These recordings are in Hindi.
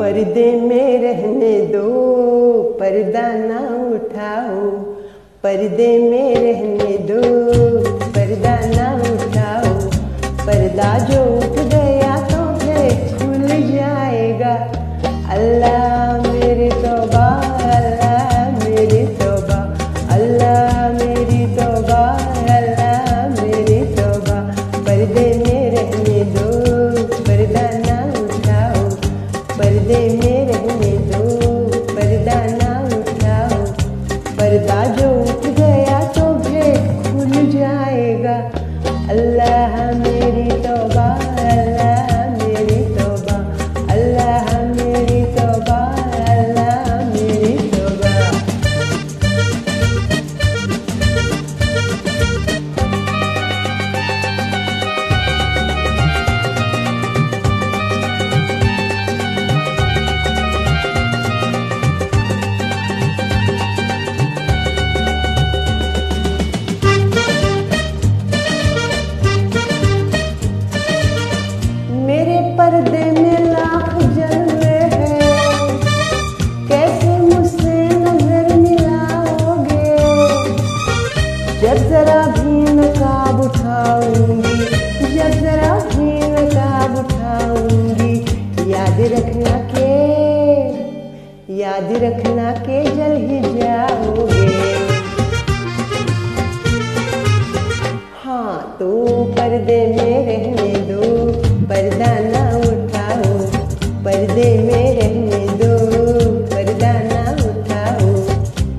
पर्दे में रहने दो, पर्दा ना उठाओ। पर्दे में रहने दो, पर्दा ना उठाओ। पर्दा जो उठ गया तो फिर खुल जाएगा। अल्लाह मेरी तौबा, अल्लाह मेरी तौबा, अल्लाह मेरी तौबा, अल्लाह मेरी तौबा। पर्दे में रहने दो, पर्दा ना उठाओ। पर्दे में रहने दो, पर्दा ना उठाओ। पर्दा जो उठ गया तो फिर खुल जाएगा। अल्लाह मेरी तौबा, अल्लाह मेरी तौबा, अल्लाह मेरी तौबा, अल्लाह मेरी तौबा। मेरे पर्दे में लाख जलवे हैं, कैसे मुझसे नजर मिलाओगे? जब जरा भी नकाब उठाऊंगी, जब जरा भी नकाब उठाऊंगी, याद रखना के जल ही जाओगे। हाँ तो पर्दे में रहने दो, पर्दा ना उठाओ। पर्दे में रहने दो, पर्दा ना उठाओ।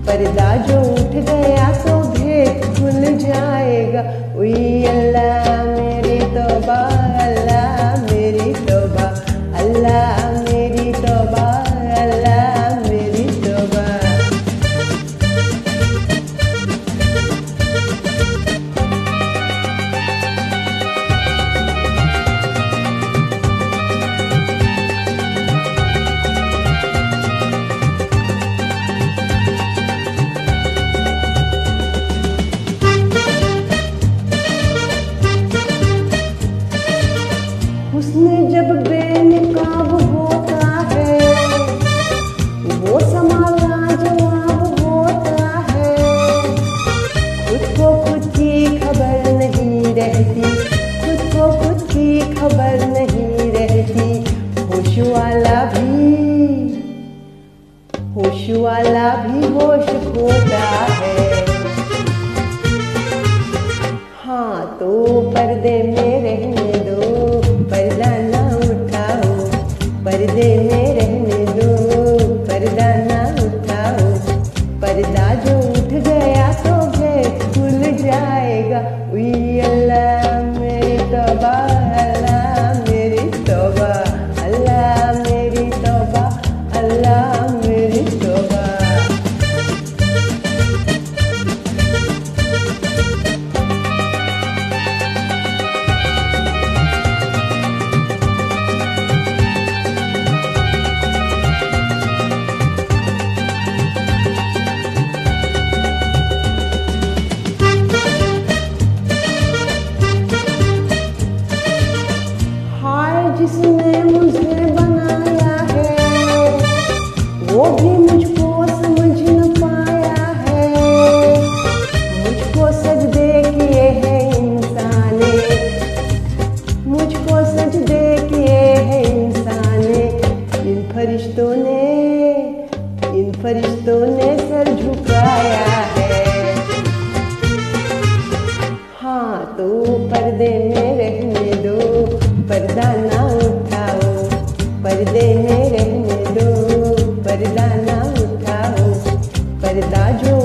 पर्दा जो उठ गया तो भेद खुल जाएगा। उई अल्लाह मेरी तौबा, अल्लाह मेरी तौबा, अल्लाह मेरी तौबा, अल्लाह मेरी तौबा। हुस्न जब बेनकाब होता है, वो संभालना जवाब होता है। खुद को खुद की खबर नहीं रहती, खुद को खुद की खबर नहीं रहती। होश वाला भी होश खोता है। हाँ तो पर्दे में रहने दो, पर्दा ना उठाओ। पर्दे में रहने दो, पर्दा ना उठाओ। पर्दा जो उठ गया तो फिर खुल जाएगा। उई अल्लाह मेरी तौबा, अल्लाह मेरी तौबा, अल्लाह मेरी तौबा, अल्लाह मेरी तौबा। जिसने मुझे बनाया है वो भी मुझको समझ न पाया है। मुझको सजदे किए हैं इंसाने, मुझको सजदे किए हैं इंसाने। इन फरिश्तों ने सर झुकाया है। हाँ तो पर्दे में रहने दो, पर्दा ना उठाओ। पर्दे में रहने दो, पर्दा ना उठाओ। पर्दा जो